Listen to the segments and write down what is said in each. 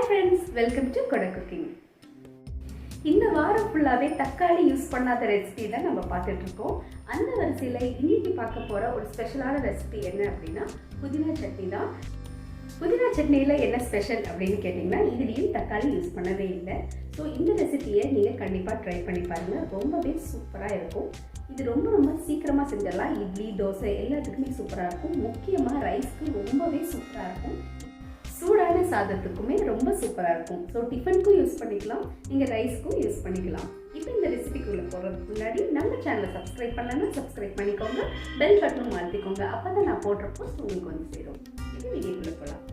friends, welcome to Kodak cooking. இந்த வாரம் ஃபுல்லாவே தக்காளி யூஸ் பண்ணாத ரெசிபி தான் நம்ம பார்த்துட்டு இருக்கோம். அந்த வரிசையில இன்னைக்கு பார்க்க போற ஒரு ஸ்பெஷலான ரெசிபி என்ன அப்படின்னா புதினா சட்னி தான். புதினா சட்னியில என்ன ஸ்பெஷல் அப்படின்னு கேட்டிங்கன்னா இதுலயும் தக்காளி யூஸ் பண்ணவே இல்லை. ஸோ இந்த ரெசிபியை நீங்கள் கண்டிப்பாக ட்ரை பண்ணி பாருங்கள். ரொம்பவே சூப்பராக இருக்கும். இது ரொம்ப சீக்கிரமாக செஞ்சிடலாம். இட்லி தோசை எல்லாத்துக்குமே சூப்பராக இருக்கும். முக்கியமாக ரைஸ்க்கு ரொம்பவே சூப்பராக இருக்கும். சூடான சாதத்துக்குமே ரொம்ப சூப்பராக இருக்கும். ஸோ டிஃபனுக்கும் யூஸ் பண்ணிக்கலாம், நீங்கள் ரைஸ்க்கும் யூஸ் பண்ணிக்கலாம். இப்போ இந்த ரெசிபிக்குள்ளே போகிறதுக்கு முன்னாடி நம்ம சேனலை சப்ஸ்கிரைப் பண்ணலன்னா சப்ஸ்கிரைப் பண்ணிக்கோங்க, பெல் பட்டனும் மாற்றிக்கோங்க. அப்போ தான் நான் போடுறப்போ உங்களுக்கு வந்து சேரும். இப்போ வீடியோக்குள்ளே போகலாம்.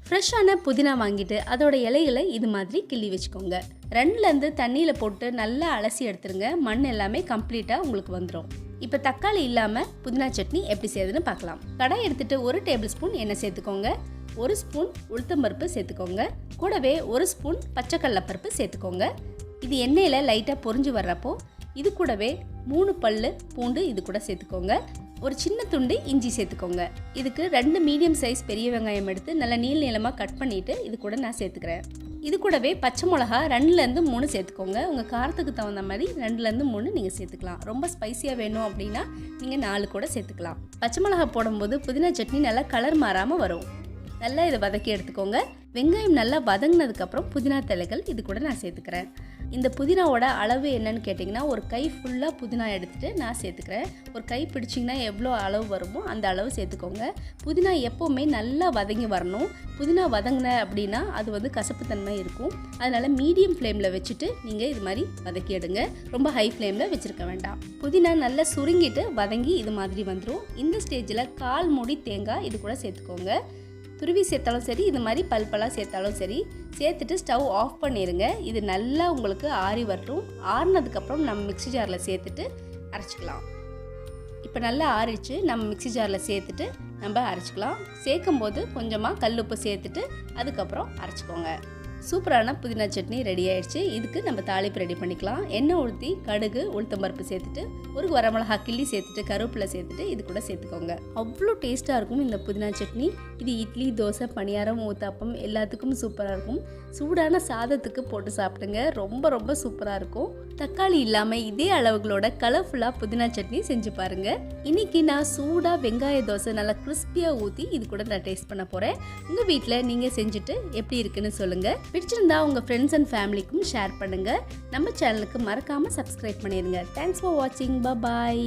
ஃப்ரெஷ்ஷான புதினா வாங்கிட்டு அதோட இலைகளை இது மாதிரி கிள்ளி வச்சுக்கோங்க. 2லேருந்து தண்ணியில் போட்டு நல்லா அலசி எடுத்துருங்க. மண் எல்லாமே கம்ப்ளீட்டாக உங்களுக்கு வந்துடும். இப்போ தக்காளி இல்லாமல் புதினா சட்னி எப்படி செய்யுதுன்னு பார்க்கலாம். கடாய் எடுத்துகிட்டு 1 டேபிள் ஸ்பூன் எண்ணெய் சேர்த்துக்கோங்க. 1 ஸ்பூன் உளுத்தம்பருப்பு சேர்த்துக்கோங்க. கூடவே 1 ஸ்பூன் பச்சைக்கடலைப்பருப்பு சேர்த்துக்கோங்க. இது எண்ணெயில் லைட்டாக பொரிஞ்சு வர்றப்போ இது கூடவே 3 பல்லு பூண்டு இது கூட சேர்த்துக்கோங்க. ஒரு சின்ன துண்டு இஞ்சி சேர்த்துக்கோங்க. இதுக்கு 2 மீடியம் சைஸ் பெரிய வெங்காயம் எடுத்து நல்லா நீளமாக கட் பண்ணிவிட்டு இது கூட நான் சேர்த்துக்கிறேன். இது கூடவே பச்சை மிளகா 2லேருந்து 3 சேர்த்துக்கோங்க. உங்கள் காரத்துக்கு தகுந்த மாதிரி 2லேருந்து 3 நீங்கள் சேர்த்துக்கலாம். ரொம்ப ஸ்பைஸியாக வேணும் அப்படின்னா நீங்கள் 4 கூட சேர்த்துக்கலாம். பச்சை மிளகா போடும்போது புதினா சட்னி நல்லா கலர் மாறாமல் வரும். நல்லா இதை வதக்கி எடுத்துக்கோங்க. வெங்காயம் நல்லா வதங்கினதுக்கப்புறம் புதினா தழைகள் இது கூட நான் சேர்த்துக்கிறேன். இந்த புதினாவோட அளவு என்னன்னு கேட்டிங்கன்னா ஒரு கை ஃபுல்லாக புதினா எடுத்துகிட்டு நான் சேர்த்துக்கிறேன். ஒரு கை பிடிச்சிங்கன்னா எவ்வளோ அளவு வருமோ அந்த அளவு சேர்த்துக்கோங்க. புதினா எப்போவுமே நல்லா வதங்கி வரணும். புதினா வதங்கின அப்படின்னா அது வந்து கசப்புத்தன்மை இருக்கும். அதனால் மீடியம் ஃப்ளேமில் வச்சுட்டு நீங்கள் இது மாதிரி வதக்கி எடுங்க. ரொம்ப ஹை ஃப்ளேமில் வச்சுருக்க வேண்டாம். புதினா நல்லா சுருங்கிட்டு வதங்கி இது மாதிரி வந்துடும். இந்த ஸ்டேஜில் 1/4 மூடி தேங்காய் இது கூட சேர்த்துக்கோங்க. துருவி சேர்த்தாலும் சரி, இது மாதிரி பல்பலாக சேர்த்தாலும் சரி. சேர்த்துட்டு ஸ்டவ் ஆஃப் பண்ணிடுங்க. இது நல்லா உங்களுக்கு ஆறி வரட்டும். ஆறினதுக்கப்புறம் நம்ம மிக்ஸி ஜாரில் சேர்த்துட்டு அரைச்சிக்கலாம். இப்போ நல்லா ஆறிச்சு. நம்ம மிக்ஸி ஜாரில் சேர்த்துட்டு நம்ம அரைச்சிக்கலாம். சேர்க்கும் போது கொஞ்சமாக கல்லுப்பு சேர்த்துட்டு அதுக்கப்புறம் அரைச்சிக்கோங்க. சூப்பரான புதினா சட்னி ரெடி ஆயிடுச்சு. இதுக்கு நம்ம தாளிப்பு ரெடி பண்ணிக்கலாம். எண்ணெய் ஊற்றி கடுகு உளுத்தம்பருப்பு சேர்த்துட்டு ஒரு வரமிளகா கிள்ளி சேர்த்துட்டு கருவேப்பிலை சேர்த்துட்டு இது கூட சேர்த்துக்கோங்க. அவ்வளோ டேஸ்ட்டாக இருக்கும் இந்த புதினா சட்னி. இது இட்லி தோசை பணியாரம் ஊத்தாப்பம் எல்லாத்துக்கும் சூப்பராக இருக்கும். சூடான சாதத்துக்கு போட்டு சாப்பிடுங்க. ரொம்ப சூப்பராக இருக்கும். தக்காளி இல்லாமல் இதே அளவுகளோட கலர்ஃபுல்லாக புதினா சட்னி செஞ்சு பாருங்கள். இன்றைக்கி நான் சூடாக வெங்காய தோசை நல்லா கிறிஸ்பியாக ஊற்றி இது கூட நான் டேஸ்ட் பண்ண போகிறேன். உங்கள் வீட்டில் நீங்கள் செஞ்சுட்டு எப்படி இருக்குன்னு சொல்லுங்கள். பிடிச்சிருந்தா உங்கள் ஃப்ரெண்ட்ஸ் அண்ட் ஃபேமிலிக்கும் ஷேர் பண்ணுங்கள். நம்ம சேனலுக்கு மறக்காமல் சப்ஸ்கிரைப் பண்ணிடுங்க. தேங்க்ஸ் ஃபார் வாட்சிங். பாய்.